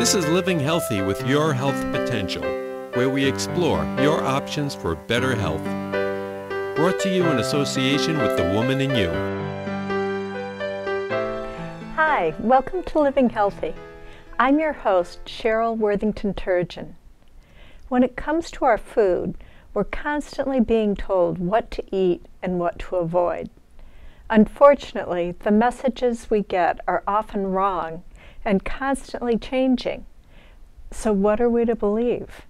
This is Living Healthy with Your Health Potential, where we explore your options for better health. Brought to you in association with The Woman in You. Hi, welcome to Living Healthy. I'm your host, Cheryl Worthington-Turgeon. When it comes to our food, we're constantly being told what to eat and what to avoid. Unfortunately, the messages we get are often wrong and constantly changing. So what are we to believe?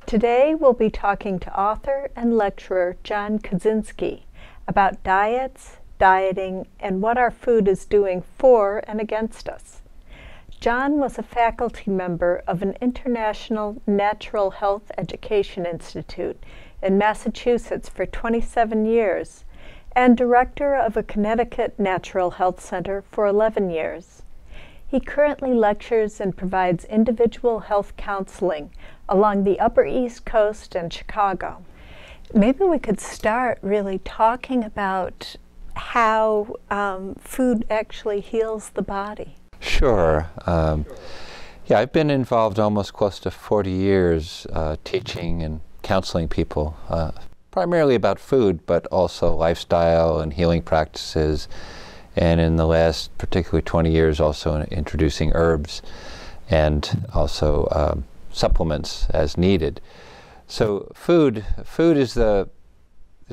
Today we'll be talking to author and lecturer John Kozinski about diets, dieting, and what our food is doing for and against us. John was a faculty member of an international natural health education institute in Massachusetts for 27 years and director of a Connecticut natural health center for 11 years. He currently lectures and provides individual health counseling along the Upper East Coast and Chicago. Maybe we could start really talking about how food actually heals the body. Sure. Yeah, I've been involved almost close to 40 years teaching and counseling people, primarily about food, but also lifestyle and healing practices. And in the last particularly 20 years also introducing herbs and also supplements as needed. So food is there's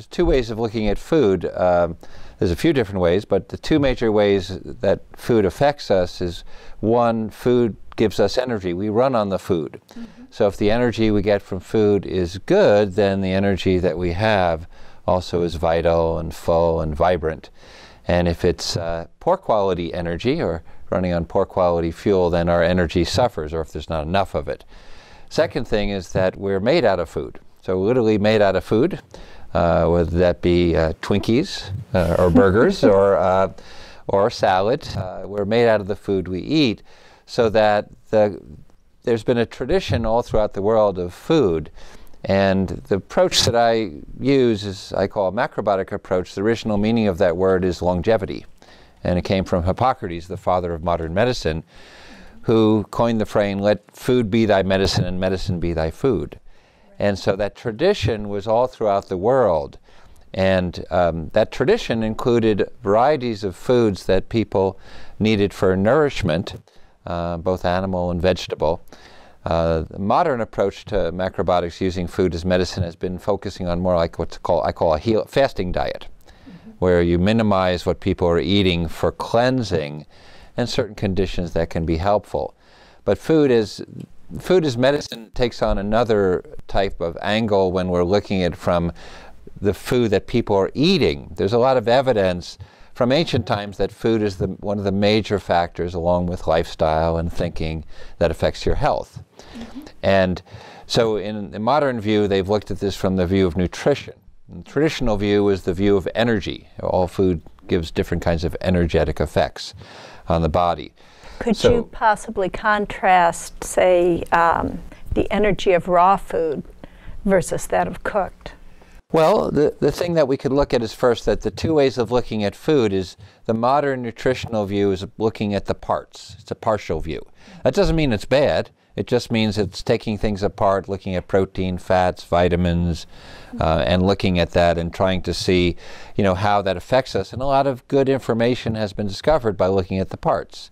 two ways of looking at food. There's a few different ways, but the two major ways that food affects us is, one, food gives us energy. We run on the food. Mm-hmm. So if the energy we get from food is good, then the energy that we have also is vital and full and vibrant. And if it's poor quality energy or running on poor quality fuel, then our energy suffers, or if there's not enough of it. Second thing is that we're made out of food. So we're literally made out of food. Whether that be Twinkies or burgers or salad. We're made out of the food we eat, so that there's been a tradition all throughout the world of food. And the approach that I use is, I call a macrobiotic approach. The original meaning of that word is longevity. And it came from Hippocrates, the father of modern medicine, who coined the phrase, "Let food be thy medicine and medicine be thy food." And so that tradition was all throughout the world. And that tradition included varieties of foods that people needed for nourishment, both animal and vegetable. The modern approach to macrobiotics using food as medicine has been focusing on more like I call a fasting diet, mm-hmm. where you minimize what people are eating for cleansing and certain conditions that can be helpful. But food as medicine takes on another type of angle when we're looking at it from the food that people are eating. There's a lot of evidence from ancient times that food is one of the major factors, along with lifestyle and thinking, that affects your health. Mm-hmm. And so in the modern view, they've looked at this from the view of nutrition. And the traditional view is the view of energy. All food gives different kinds of energetic effects on the body. Could you possibly contrast, say, the energy of raw food versus that of cooked? Well, the thing that we could look at is first that the two ways of looking at food is the modern nutritional view is looking at the parts. It's a partial view. That doesn't mean it's bad. It just means it's taking things apart, looking at protein, fats, vitamins, and looking at that and trying to see, how that affects us. And a lot of good information has been discovered by looking at the parts.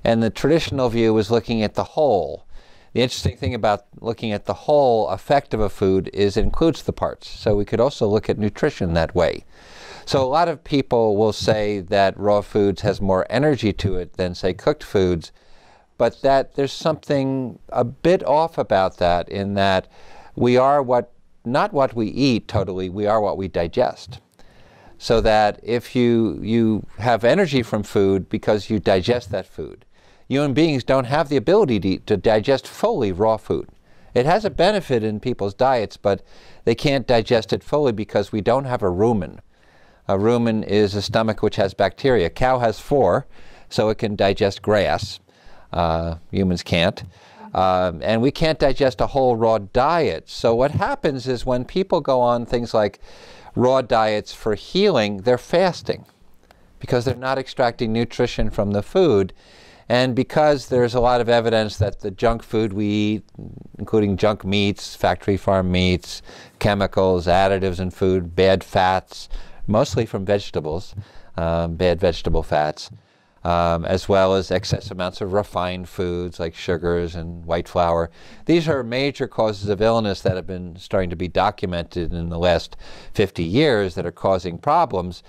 And the traditional view is looking at the whole. The interesting thing about looking at the whole effect of a food is it includes the parts. So we could also look at nutrition that way. So a lot of people will say that raw foods has more energy to it than, say, cooked foods, but that there's something a bit off about that, in that we are not what we eat totally, we are what we digest. So that if you have energy from food because you digest that food, human beings don't have the ability to digest fully raw food. It has a benefit in people's diets, but they can't digest it fully because we don't have a rumen. A rumen is a stomach which has bacteria. A cow has 4, so it can digest grass. Humans can't. And we can't digest a whole raw diet. So what happens is when people go on things like raw diets for healing, they're fasting because they're not extracting nutrition from the food. And because there's a lot of evidence that the junk food we eat, including junk meats, factory farm meats, chemicals, additives in food, bad fats, mostly from vegetables, bad vegetable fats, as well as excess amounts of refined foods like sugars and white flour. These are major causes of illness that have been starting to be documented in the last 50 years that are causing problems.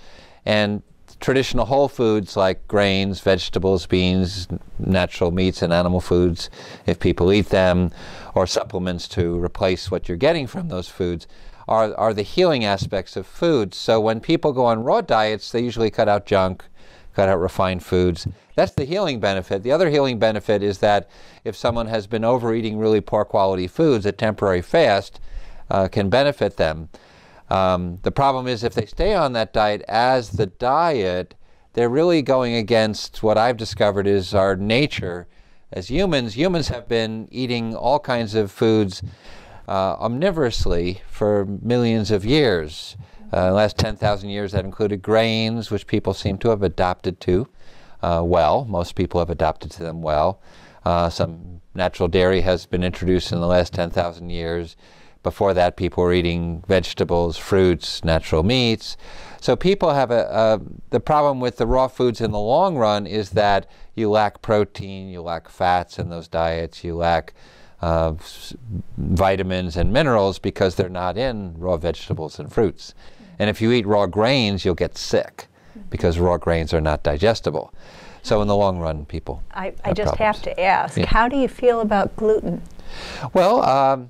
And traditional whole foods like grains, vegetables, beans, natural meats and animal foods, if people eat them, or supplements to replace what you're getting from those foods, are the healing aspects of food. So when people go on raw diets, they usually cut out junk, cut out refined foods. That's the healing benefit. The other healing benefit is that if someone has been overeating really poor quality foods, a temporary fast can benefit them. The problem is if they stay on that diet as the diet, they're really going against what I've discovered is our nature as humans. Humans have been eating all kinds of foods omnivorously for millions of years. The last 10,000 years that included grains, which people seem to have adopted to well. Most people have adopted to them well. Some natural dairy has been introduced in the last 10,000 years. Before that, people were eating vegetables, fruits, natural meats. So people have the problem with the raw foods in the long run is that you lack protein, you lack fats in those diets, you lack vitamins and minerals because they're not in raw vegetables and fruits. And if you eat raw grains, you'll get sick because raw grains are not digestible. So in the long run, people I just problems. have to ask, how do you feel about gluten? Well,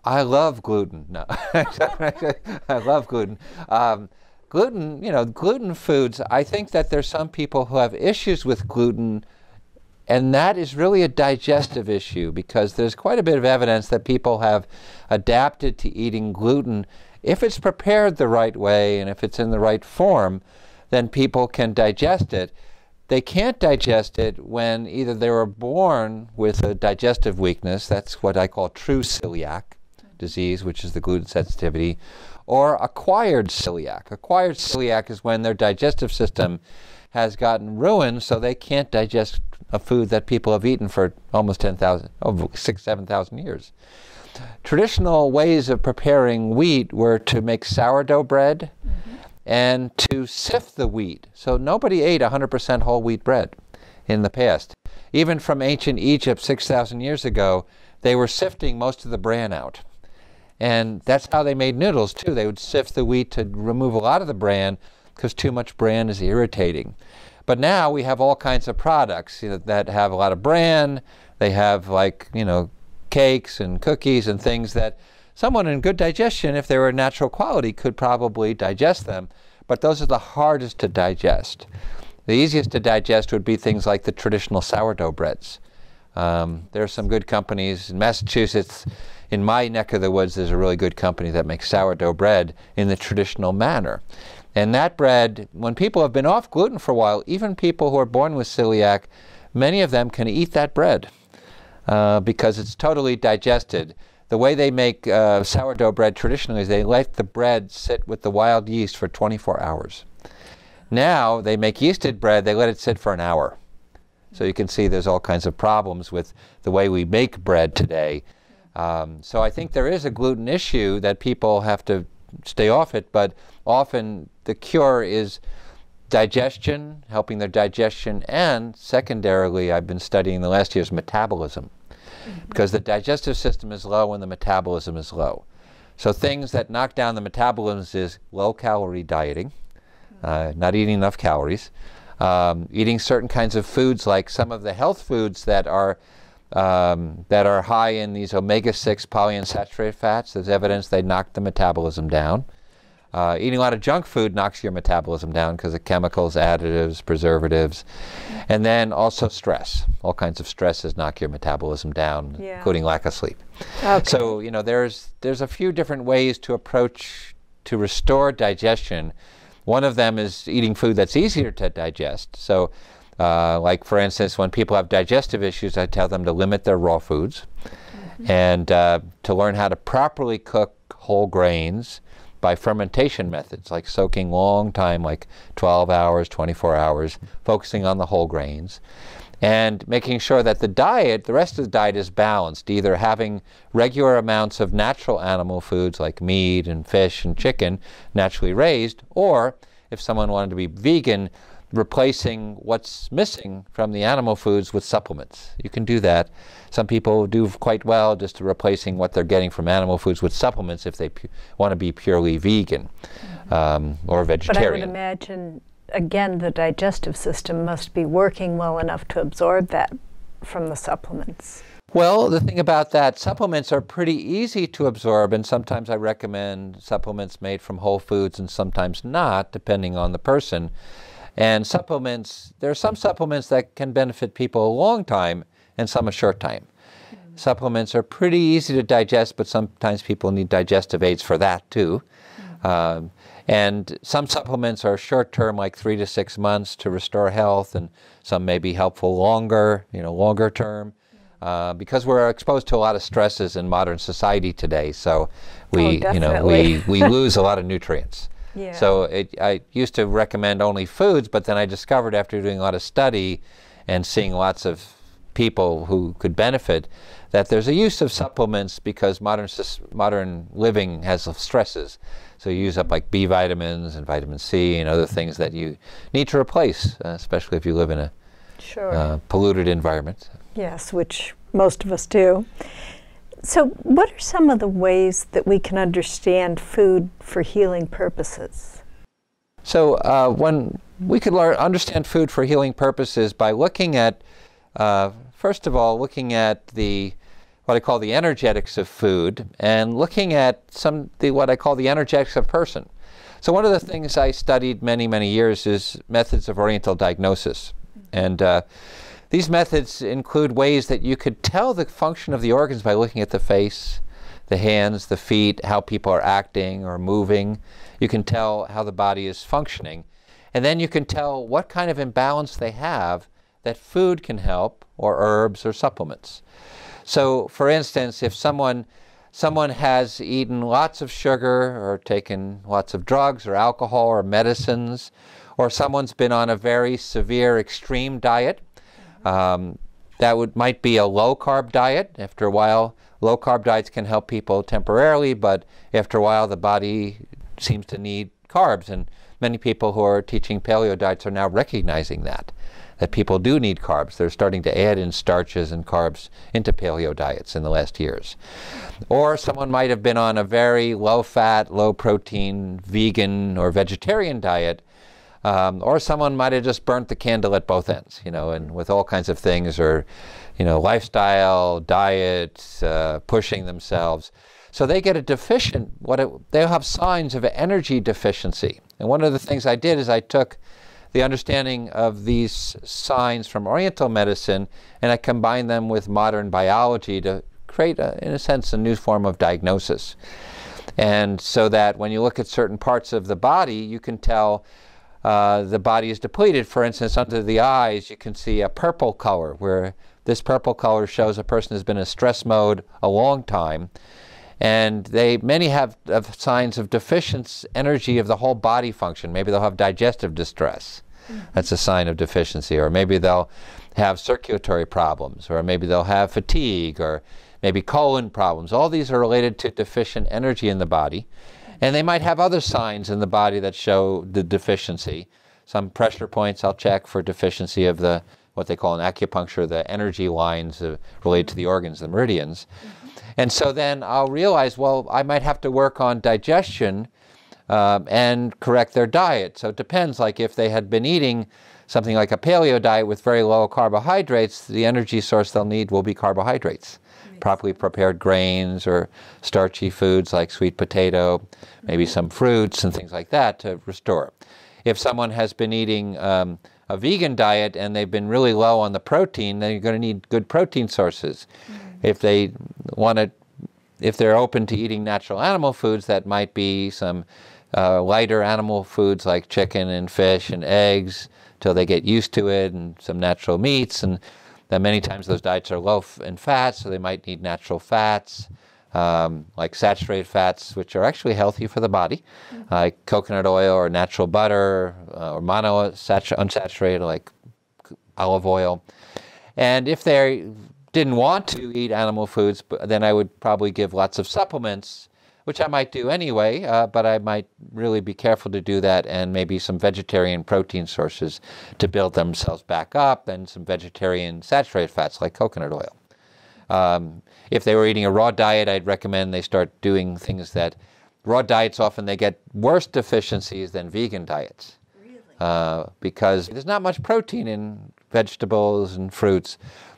I love gluten. No, I love gluten. Gluten, gluten foods, I think that there's some people who have issues with gluten, and that is really a digestive issue because there's quite a bit of evidence that people have adapted to eating gluten. If it's prepared the right way and if it's in the right form, then people can digest it. They can't digest it when either they were born with a digestive weakness, that's what I call true celiac disease, which is the gluten sensitivity, or acquired celiac. Acquired celiac is when their digestive system has gotten ruined so they can't digest a food that people have eaten for almost 10,000, 6,000, 7,000 years. Traditional ways of preparing wheat were to make sourdough bread and to sift the wheat. So nobody ate 100% whole wheat bread in the past. Even from ancient Egypt 6,000 years ago, they were sifting most of the bran out. And that's how they made noodles too. They would sift the wheat to remove a lot of the bran because too much bran is irritating. But now we have all kinds of products that have a lot of bran. They have cakes and cookies and things that someone in good digestion, if they were natural quality, could probably digest them. But those are the hardest to digest. The easiest to digest would be things like the traditional sourdough breads. There are some good companies in Massachusetts. In my neck of the woods, there's a really good company that makes sourdough bread in the traditional manner. And that bread, when people have been off gluten for a while, even people who are born with celiac, many of them can eat that bread because it's totally digested. The way they make sourdough bread traditionally is they let the bread sit with the wild yeast for 24 hours. Now they make yeasted bread, they let it sit for an hour. So you can see there's all kinds of problems with the way we make bread today. So I think there is a gluten issue that people have to stay off it, but often the cure is digestion, helping their digestion, and secondarily, I've been studying the last year's metabolism, because the digestive system is low and the metabolism is low. So things that knock down the metabolism is low-calorie dieting, not eating enough calories, eating certain kinds of foods like some of the health foods that are high in these omega-6 polyunsaturated fats. There's evidence they knock the metabolism down. Eating a lot of junk food knocks your metabolism down because of chemicals, additives, preservatives. And then also stress. All kinds of stresses knock your metabolism down, including lack of sleep. Okay. So, there's a few different ways to approach to restore digestion. One of them is eating food that's easier to digest. So, like for instance, when people have digestive issues, I tell them to limit their raw foods and to learn how to properly cook whole grains by fermentation methods, like soaking long time, like 12 hours, 24 hours, focusing on the whole grains. and making sure that the diet, the rest of the diet, is balanced, either having regular amounts of natural animal foods like meat and fish and chicken, naturally raised, or if someone wanted to be vegan, replacing what's missing from the animal foods with supplements. You can do that. Some people do quite well just replacing what they're getting from animal foods with supplements if they want to be purely vegan or vegetarian. But I would imagine, again, the digestive system must be working well enough to absorb that from the supplements. Well, the thing about that, supplements are pretty easy to absorb, and sometimes I recommend supplements made from whole foods and sometimes not, depending on the person. And supplements, there are some supplements that can benefit people a long time and some a short time. Supplements are pretty easy to digest, but sometimes people need digestive aids for that too. And some supplements are short-term, like 3 to 6 months to restore health, and some may be helpful longer, longer term. Because we're exposed to a lot of stresses in modern society today, so we lose a lot of nutrients. Yeah. So I used to recommend only foods, but then I discovered after doing a lot of study and seeing lots of people who could benefit that there's a use of supplements because modern living has stresses. So you use up like B vitamins and vitamin C and other things that you need to replace, especially if you live in a polluted environment. Yes, which most of us do. So what are some of the ways that we can understand food for healing purposes? So when we could understand food for healing purposes by looking at, first of all, looking at what I call the energetics of food, and looking at what I call the energetics of person. So one of the things I studied many, many years is methods of Oriental diagnosis. And these methods include ways that you could tell the function of the organs by looking at the face, the hands, the feet, how people are acting or moving. You can tell how the body is functioning. And then you can tell what kind of imbalance they have that food can help, or herbs or supplements. So, for instance, if someone has eaten lots of sugar or taken lots of drugs or alcohol or medicines, or someone's been on a very severe extreme diet, that might be a low-carb diet. After a while, low-carb diets can help people temporarily, but after a while the body seems to need carbs. And many people who are teaching paleo diets are now recognizing that people do need carbs. They're starting to add in starches and carbs into paleo diets in the last years. Or someone might have been on a very low-fat, low-protein, vegan or vegetarian diet, or someone might have just burnt the candle at both ends, and with all kinds of things, or, lifestyle, diet, pushing themselves. So they get a deficient, they'll have signs of energy deficiency. And one of the things I did is I took the understanding of these signs from Oriental medicine and I combined them with modern biology to create, in a sense, a new form of diagnosis. And so that when you look at certain parts of the body, you can tell the body is depleted. For instance, under the eyes, you can see a purple color, where this purple color shows a person has been in stress mode a long time. And many have signs of deficient energy of the whole body function. Maybe they'll have digestive distress. That's a sign of deficiency. Or maybe they'll have circulatory problems. Or maybe they'll have fatigue. Or maybe colon problems. All these are related to deficient energy in the body. And they might have other signs in the body that show the deficiency. Some pressure points I'll check for deficiency of what they call in acupuncture, the energy lines related to the organs, the meridians. And so then I'll realize, well, I might have to work on digestion and correct their diet. So it depends, like if they had been eating something like a paleo diet with very low carbohydrates, the energy source they'll need will be carbohydrates. Properly prepared grains or starchy foods like sweet potato, maybe some fruits and things like that to restore. If someone has been eating a vegan diet and they've been really low on the protein, then you're going to need good protein sources. If they're open to eating natural animal foods, that might be some lighter animal foods like chicken and fish and eggs till they get used to it, and some natural meats. And then many times those diets are low in fat, so they might need natural fats, like saturated fats, which are actually healthy for the body, like coconut oil or natural butter, or unsaturated like olive oil. And if they didn't want to eat animal foods, then I would probably give lots of supplements, which I might do anyway, but I might really be careful to do that, and maybe some vegetarian protein sources to build themselves back up, and some vegetarian saturated fats like coconut oil. If they were eating a raw diet, I'd recommend they start doing things that raw diets often they get worse deficiencies than vegan diets. Really? Because there's not much protein in vegetables and fruits,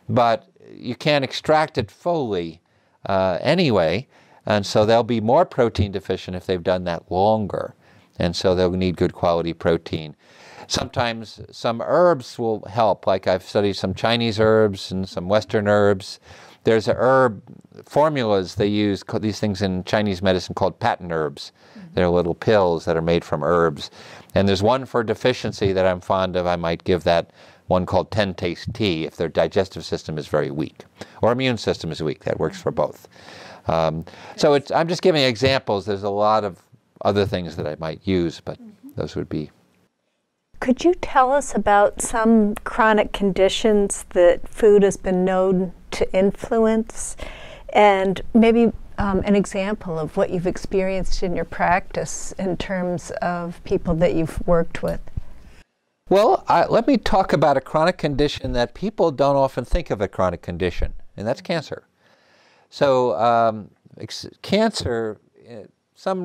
but you can't extract it fully anyway, and so they'll be more protein deficient if they've done that longer, and so they'll need good quality protein. Sometimes some herbs will help, like I've studied some Chinese herbs and some Western herbs. There's a herb formulas they use, these things in Chinese medicine called patent herbs. They're little pills that are made from herbs. And there's one for deficiency that I'm fond of. I might give that one called 10-taste tea if their digestive system is very weak, or immune system is weak. That works for both. So I'm just giving examples. There's a lot of other things that I might use, but those would be. Could you tell us about some chronic conditions that food has been known to influence, and maybe an example of what you've experienced in your practice in terms of people that you've worked with? Well, let me talk about a chronic condition that people don't often think of a chronic condition, and that's cancer. So cancer, some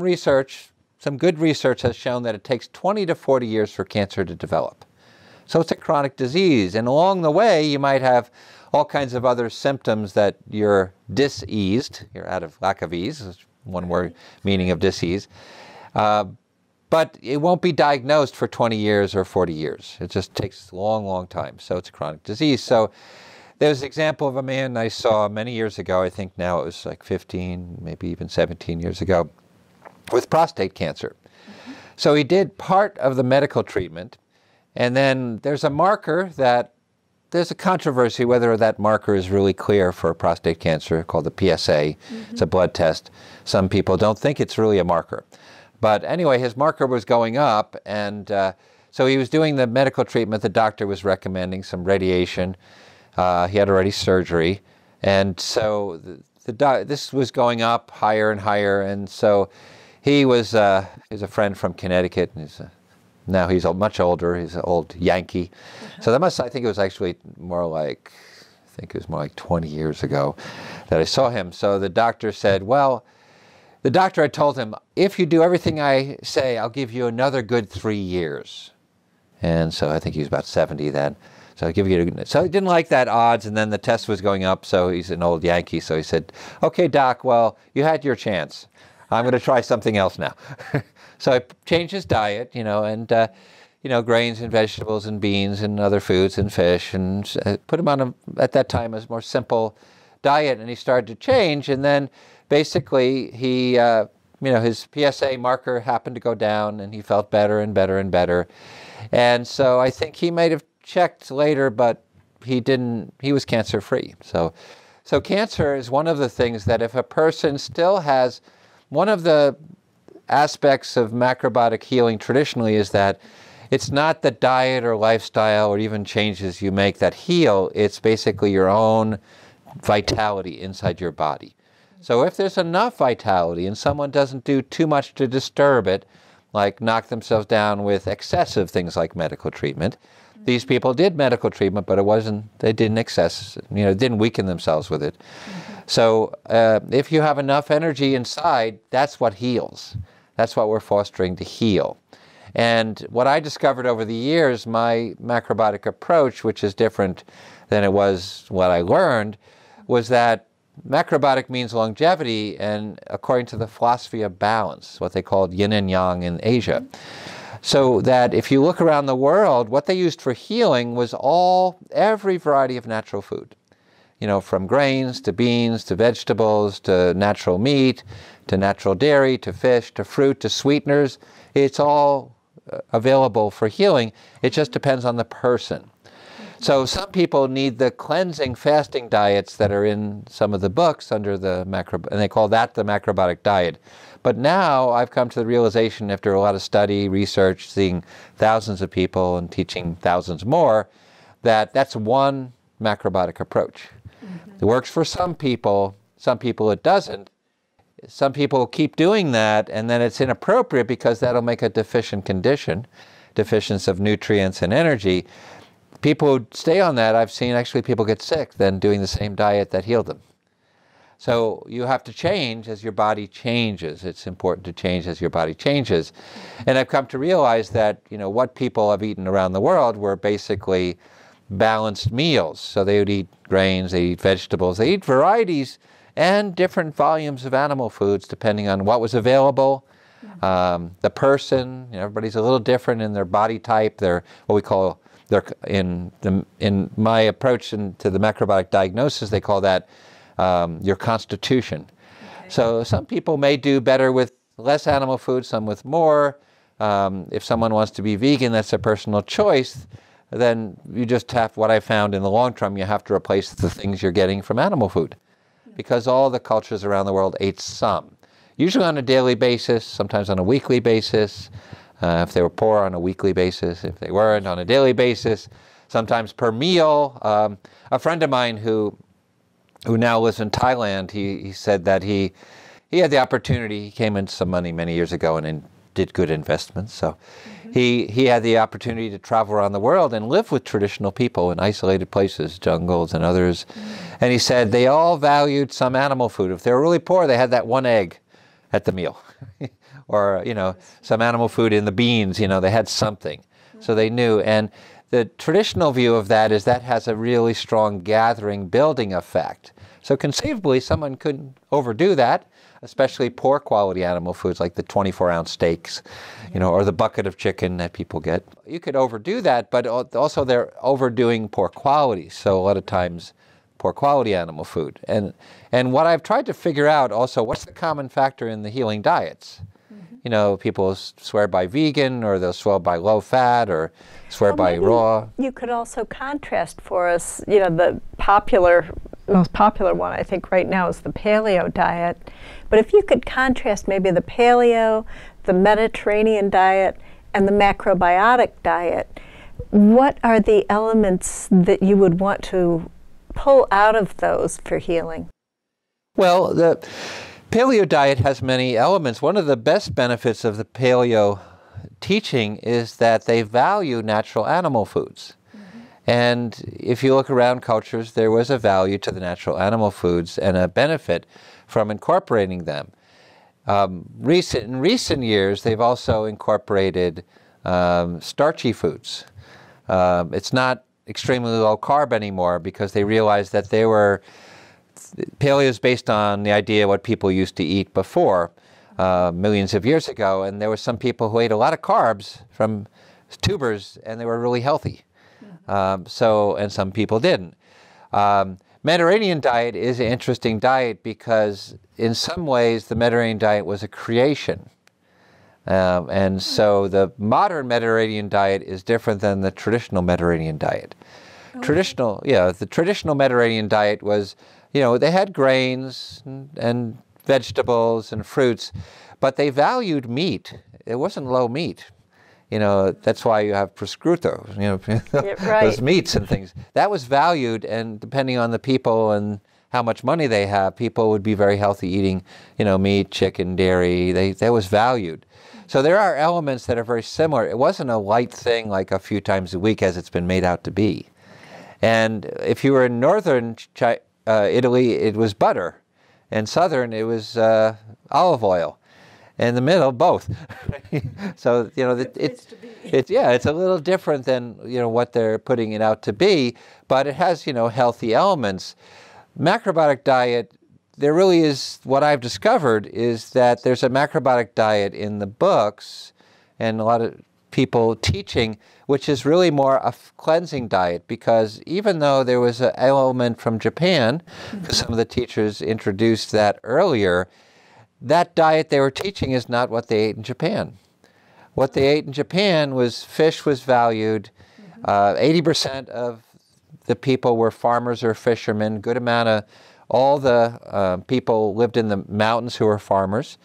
good research has shown that it takes 20 to 40 years for cancer to develop. So it's a chronic disease, and along the way you might have all kinds of other symptoms that you're diseased, you're out of lack of ease, is one word meaning of disease, but it won't be diagnosed for 20 years or 40 years. It just takes a long, long time, so it's a chronic disease. So there's an example of a man I saw many years ago, I think now it was like 15, maybe even 17 years ago, with prostate cancer. So he did part of the medical treatment, and then there's a marker that there's a controversy whether that marker is really clear for prostate cancer called the PSA. It's a blood test. Some people don't think it's really a marker. But anyway, his marker was going up, and so he was doing the medical treatment. The doctor was recommending some radiation. He had already surgery, and so this was going up higher and higher, and so he's a friend from Connecticut, and now he's much older. He's an old Yankee. So I think it was actually more like 20 years ago that I saw him. So the doctor said, well, the doctor had told him, if you do everything I say, I'll give you another good 3 years. And so I think he was about 70 then. So he didn't like that odds, and then the test was going up, so he's an old Yankee. So he said, okay, doc, well, you had your chance. I'm going to try something else now. So I changed his diet, and grains and vegetables and beans and other foods and fish, and put him on at that time, a more simple diet, and he started to change. And then basically he, his PSA marker happened to go down, and he felt better and better and better. And so I think he might have checked later, but he was cancer-free. So cancer is one of the things that if a person still has, one of the aspects of macrobiotic healing traditionally is that it's not the diet or lifestyle or even changes you make that heal, it's basically your own vitality inside your body. So if there's enough vitality and someone doesn't do too much to disturb it, like knock themselves down with excessive things like medical treatment, these people did medical treatment, but they didn't weaken themselves with it. So if you have enough energy inside, that's what heals. That's what we're fostering to heal. And what I discovered over the years, my macrobiotic approach, which is different than it was what I learned, was that macrobiotic means longevity, and according to the philosophy of balance, what they called yin and yang in Asia. So that if you look around the world, what they used for healing was every variety of natural food. From grains to beans to vegetables to natural meat to natural dairy to fish to fruit to sweeteners. It's all available for healing. It just depends on the person. So some people need the cleansing fasting diets that are in some of the books under the and they call that the macrobiotic diet. But now I've come to the realization after a lot of study, research, seeing thousands of people and teaching thousands more, that that's one macrobiotic approach. It works for some people it doesn't. Some people keep doing that, and then it's inappropriate because that'll make a deficient condition, deficiency of nutrients and energy. People who stay on that, I've seen actually people get sick than doing the same diet that healed them. So you have to change as your body changes. It's important to change as your body changes. And I've come to realize that, what people have eaten around the world were basically balanced meals. So they would eat grains, they eat vegetables, they eat varieties and different volumes of animal foods depending on what was available. The person, everybody's a little different in their body type, their what we call in my approach to the macrobiotic diagnosis, they call that your constitution. Okay. So some people may do better with less animal food, some with more. If someone wants to be vegan, that's a personal choice. Then you just have, what I found in the long term, you have to replace the things you're getting from animal food. Because all the cultures around the world ate some. Usually on a daily basis, sometimes on a weekly basis. If they were poor, on a weekly basis. If they weren't, on a daily basis. Sometimes per meal. A friend of mine who now lives in Thailand, he said that he had the opportunity, he came into some money many years ago and did good investments. So he had the opportunity to travel around the world and live with traditional people in isolated places, jungles and others. And he said they all valued some animal food. If they were really poor, they had that one egg at the meal. Or, some animal food in the beans, they had something. So they knew. And the traditional view of that is that has a really strong gathering, building effect. So conceivably, someone couldn't overdo that, especially poor quality animal foods like the 24-ounce steaks, or the bucket of chicken that people get. You could overdo that, but also they're overdoing poor quality. So a lot of times, poor quality animal food. And what I've tried to figure out also, what's the common factor in the healing diets? People swear by vegan, or they'll swear by low fat, or swear by raw. You could also contrast for us, the most popular one I think right now is the paleo diet. But if you could contrast maybe the paleo, the Mediterranean diet, and the macrobiotic diet, what are the elements that you would want to pull out of those for healing? Well, the paleo diet has many elements. One of the best benefits of the paleo teaching is that they value natural animal foods. And if you look around cultures, there was a value to the natural animal foods and a benefit from incorporating them. In recent years, they've also incorporated starchy foods. It's not extremely low carb anymore because they realized that paleo is based on the idea of what people used to eat before, millions of years ago, and there were some people who ate a lot of carbs from tubers and they were really healthy. And some people didn't. Mediterranean diet is an interesting diet because in some ways the Mediterranean diet was a creation. And so the modern Mediterranean diet is different than the traditional Mediterranean diet. The traditional Mediterranean diet was, they had grains and vegetables and fruits, but they valued meat. It wasn't low meat. That's why you have prosciutto, right. Those meats and things. That was valued, and depending on the people and how much money they have, people would be very healthy eating, meat, chicken, dairy. That was valued. So there are elements that are very similar. It wasn't a light thing like a few times a week as it's been made out to be. And if you were in northern Italy, it was butter. And southern, it was olive oil. In the middle, both. So it's a little different than what they're putting it out to be, but it has healthy elements. Macrobiotic diet, there really is, what I've discovered is that there's a macrobiotic diet in the books and a lot of people teaching, which is really more a cleansing diet, because even though there was an element from Japan, because some of the teachers introduced that earlier, that diet they were teaching is not what they ate in Japan. What they ate in Japan was fish was valued. 80% of the people were farmers or fishermen. Good amount of all the people lived in the mountains who were farmers.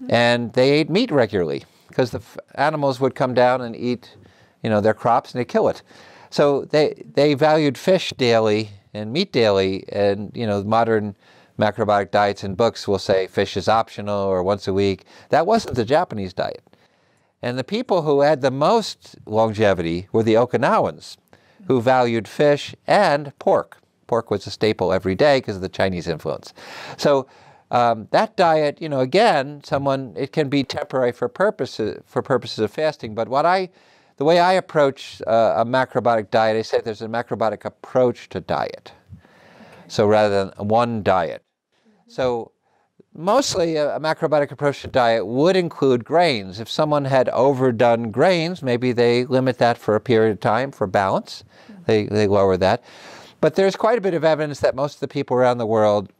And they ate meat regularly because the animals would come down and eat their crops and they kill it. So they valued fish daily and meat daily, and modern macrobiotic diets and books will say fish is optional or once a week. That wasn't the Japanese diet. And the people who had the most longevity were the Okinawans, who valued fish and pork. Pork was a staple every day because of the Chinese influence. So that diet, again, it can be temporary for purposes of fasting. But the way I approach a macrobiotic diet, I say there's a macrobiotic approach to diet. So rather than one diet. So mostly a macrobiotic approach to diet would include grains. If someone had overdone grains, maybe they limit that for a period of time for balance. They lower that. But there's quite a bit of evidence that most of the people around the world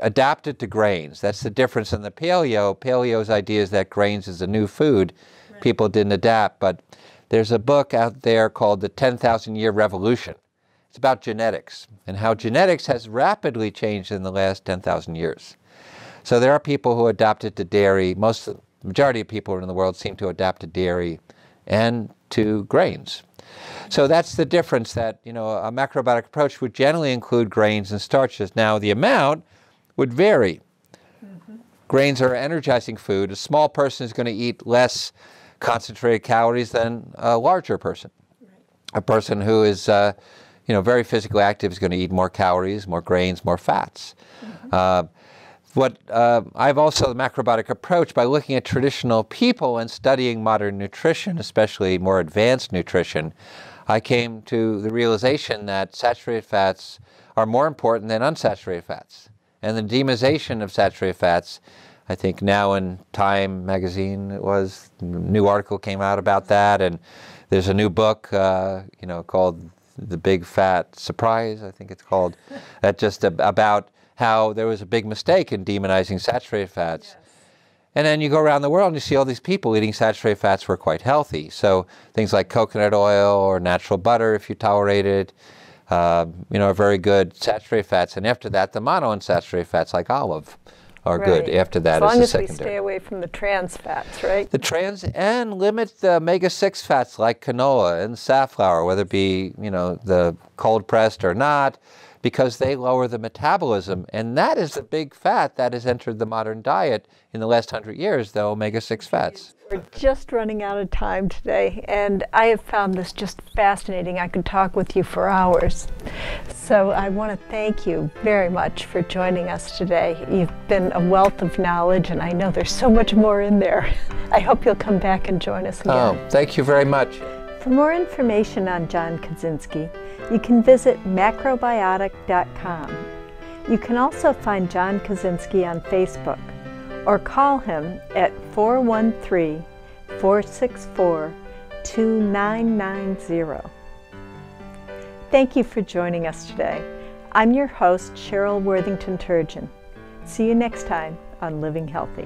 adapted to grains. That's the difference in the paleo. Paleo's idea is that grains is a new food. Right. People didn't adapt. But there's a book out there called The 10,000 Year Revolution. It's about genetics and how genetics has rapidly changed in the last 10,000 years. So there are people who adapted to dairy. The majority of people in the world seem to adapt to dairy and to grains. So that's the difference, that a macrobiotic approach would generally include grains and starches. Now the amount would vary. Mm-hmm. Grains are energizing food. A small person is going to eat less concentrated calories than a larger person. Right. A person who is very physically active is going to eat more calories, more grains, more fats. Mm-hmm. I've also the macrobiotic approach by looking at traditional people and studying modern nutrition, especially more advanced nutrition. I came to the realization that saturated fats are more important than unsaturated fats. And the demonization of saturated fats, I think now in Time magazine, a new article came out about that, and there's a new book, called The Big Fat Surprise, I think it's called, that just about how there was a big mistake in demonizing saturated fats. Yes. And then you go around the world and you see all these people eating saturated fats who are quite healthy. So things like coconut oil or natural butter, if you tolerate it, are very good saturated fats. And after that, the monounsaturated fats like olive are good. After that, as long as as secondary. We stay away from the trans fats, right? The trans, and limit the omega-6 fats like canola and safflower, whether it be the cold pressed or not, because they lower the metabolism. And that is the big fat that has entered the modern diet in the last 100 years, the omega-6 fats. We're just running out of time today, and I have found this just fascinating. I could talk with you for hours. So I want to thank you very much for joining us today. You've been a wealth of knowledge, and I know there's so much more in there. I hope you'll come back and join us again. Oh, thank you very much. For more information on John Kozinski, you can visit macrobiotic.com. You can also find John Kozinski on Facebook or call him at 413-464-2990. Thank you for joining us today. I'm your host, Cheryl Worthington Turgeon. See you next time on Living Healthy.